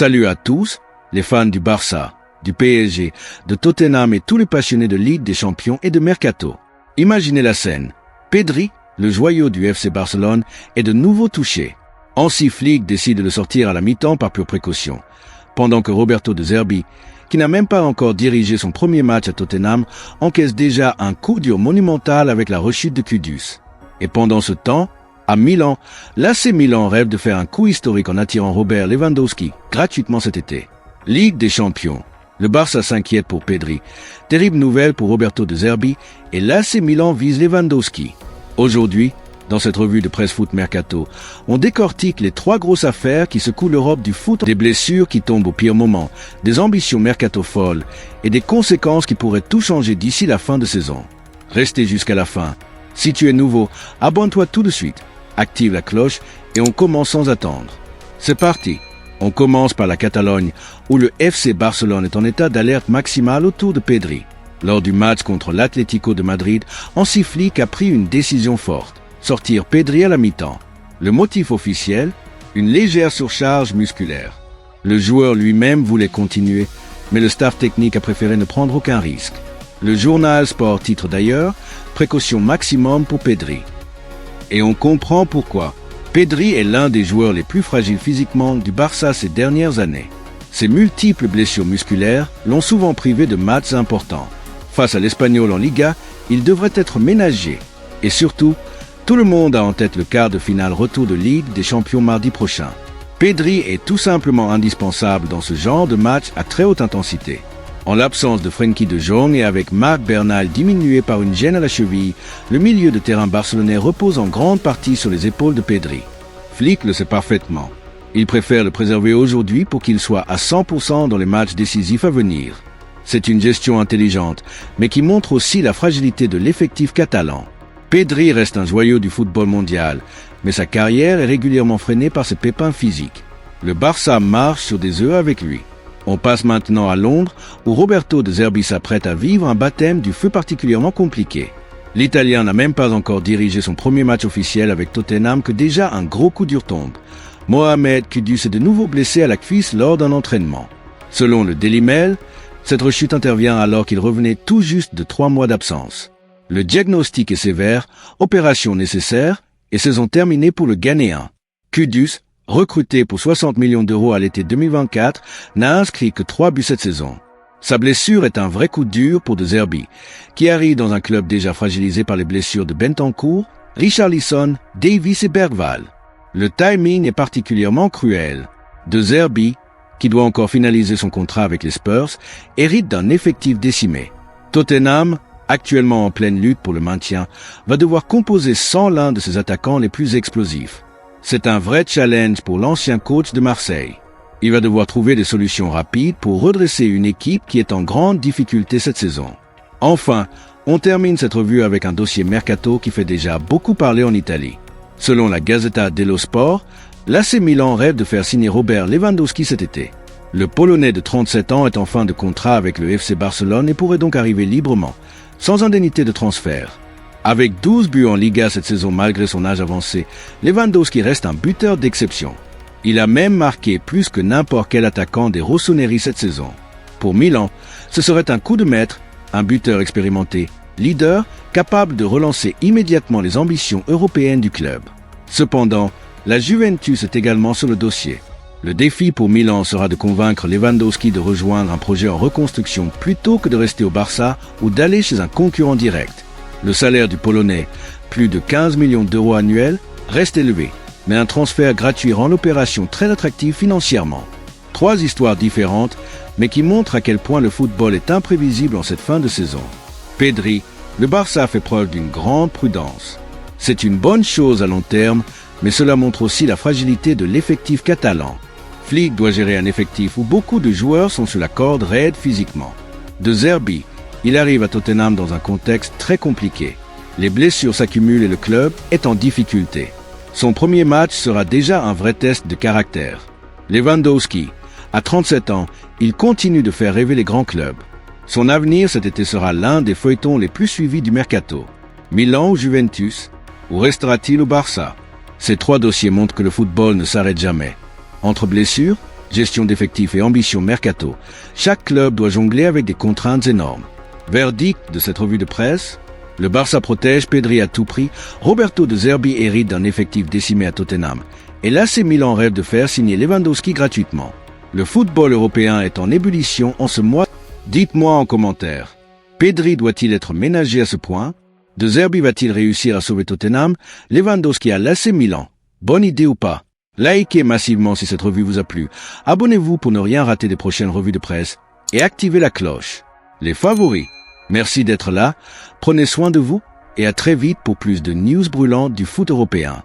Salut à tous, les fans du Barça, du PSG, de Tottenham et tous les passionnés de Ligue des Champions et de Mercato. Imaginez la scène. Pedri, le joyau du FC Barcelone, est de nouveau touché. Hansi Flick décide de le sortir à la mi-temps par pure précaution, pendant que Roberto De Zerbi, qui n'a même pas encore dirigé son premier match à Tottenham, encaisse déjà un coup dur monumental avec la rechute de Kudus. Et pendant ce temps, à Milan, l'AC Milan rêve de faire un coup historique en attirant Robert Lewandowski gratuitement cet été. Ligue des Champions. Le Barça s'inquiète pour Pedri. Terrible nouvelle pour Roberto De Zerbi et l'AC Milan vise Lewandowski. Aujourd'hui, dans cette revue de presse foot Mercato, on décortique les 3 grosses affaires qui secouent l'Europe du foot, des blessures qui tombent au pire moment, des ambitions Mercato folles et des conséquences qui pourraient tout changer d'ici la fin de saison. Restez jusqu'à la fin. Si tu es nouveau, abonne-toi tout de suite. Active la cloche et on commence sans attendre. C'est parti. On commence par la Catalogne où le FC Barcelone est en état d'alerte maximale autour de Pedri. Lors du match contre l'Atlético de Madrid, Hansi Flick a pris une décision forte. Sortir Pedri à la mi-temps. Le motif officiel, une légère surcharge musculaire. Le joueur lui-même voulait continuer, mais le staff technique a préféré ne prendre aucun risque. Le journal Sport titre d'ailleurs « Précaution maximum pour Pedri ». Et on comprend pourquoi. Pedri est l'un des joueurs les plus fragiles physiquement du Barça ces dernières années. Ses multiples blessures musculaires l'ont souvent privé de matchs importants. Face à l'Espagnol en Liga, il devrait être ménagé. Et surtout, tout le monde a en tête le quart de finale retour de Ligue des Champions mardi prochain. Pedri est tout simplement indispensable dans ce genre de match à très haute intensité. En l'absence de Frenkie de Jong et avec Marc Bernal diminué par une gêne à la cheville, le milieu de terrain barcelonais repose en grande partie sur les épaules de Pedri. Flick le sait parfaitement. Il préfère le préserver aujourd'hui pour qu'il soit à 100% dans les matchs décisifs à venir. C'est une gestion intelligente, mais qui montre aussi la fragilité de l'effectif catalan. Pedri reste un joyau du football mondial, mais sa carrière est régulièrement freinée par ses pépins physiques. Le Barça marche sur des œufs avec lui. On passe maintenant à Londres, où Roberto De Zerbi s'apprête à vivre un baptême du feu particulièrement compliqué. L'Italien n'a même pas encore dirigé son premier match officiel avec Tottenham que déjà un gros coup dur tombe. Mohamed Kudus est de nouveau blessé à la cuisse lors d'un entraînement. Selon le Daily Mail, cette rechute intervient alors qu'il revenait tout juste de 3 mois d'absence. Le diagnostic est sévère, opération nécessaire et saison terminée pour le Ghanéen. Kudus, recruté pour 60 millions d'euros à l'été 2024, n'a inscrit que 3 buts cette saison. Sa blessure est un vrai coup dur pour De Zerbi, qui arrive dans un club déjà fragilisé par les blessures de Bentancur, Richarlison, Davies et Bergwijn. Le timing est particulièrement cruel. De Zerbi, qui doit encore finaliser son contrat avec les Spurs, hérite d'un effectif décimé. Tottenham, actuellement en pleine lutte pour le maintien, va devoir composer sans l'un de ses attaquants les plus explosifs. C'est un vrai challenge pour l'ancien coach de Marseille. Il va devoir trouver des solutions rapides pour redresser une équipe qui est en grande difficulté cette saison. Enfin, on termine cette revue avec un dossier Mercato qui fait déjà beaucoup parler en Italie. Selon la Gazzetta dello Sport, l'AC Milan rêve de faire signer Robert Lewandowski cet été. Le Polonais de 37 ans est en fin de contrat avec le FC Barcelone et pourrait donc arriver librement, sans indemnité de transfert. Avec 12 buts en Liga cette saison malgré son âge avancé, Lewandowski reste un buteur d'exception. Il a même marqué plus que n'importe quel attaquant des Rossoneri cette saison. Pour Milan, ce serait un coup de maître, un buteur expérimenté, leader, capable de relancer immédiatement les ambitions européennes du club. Cependant, la Juventus est également sur le dossier. Le défi pour Milan sera de convaincre Lewandowski de rejoindre un projet en reconstruction plutôt que de rester au Barça ou d'aller chez un concurrent direct. Le salaire du Polonais, plus de 15 millions d'euros annuels, reste élevé, mais un transfert gratuit rend l'opération très attractive financièrement. 3 histoires différentes, mais qui montrent à quel point le football est imprévisible en cette fin de saison. Pedri, le Barça fait preuve d'une grande prudence. C'est une bonne chose à long terme, mais cela montre aussi la fragilité de l'effectif catalan. Flick doit gérer un effectif où beaucoup de joueurs sont sur la corde raide physiquement. De Zerbi, il arrive à Tottenham dans un contexte très compliqué. Les blessures s'accumulent et le club est en difficulté. Son premier match sera déjà un vrai test de caractère. Lewandowski, à 37 ans, il continue de faire rêver les grands clubs. Son avenir cet été sera l'un des feuilletons les plus suivis du Mercato. Milan ou Juventus, ou restera-t-il au Barça? Ces 3 dossiers montrent que le football ne s'arrête jamais. Entre blessures, gestion d'effectifs et ambition mercato, chaque club doit jongler avec des contraintes énormes. Verdict de cette revue de presse: le Barça protège Pedri à tout prix, Roberto De Zerbi hérite d'un effectif décimé à Tottenham, et l'AC Milan rêve de faire signer Lewandowski gratuitement. Le football européen est en ébullition en ce mois. Dites-moi en commentaire, Pedri doit-il être ménagé à ce point? De Zerbi va-t-il réussir à sauver Tottenham? Lewandowski à l'AC Milan, bonne idée ou pas? Likez massivement si cette revue vous a plu, abonnez-vous pour ne rien rater des prochaines revues de presse, et activez la cloche. Les favoris, merci d'être là, prenez soin de vous, et à très vite pour plus de news brûlantes du foot européen.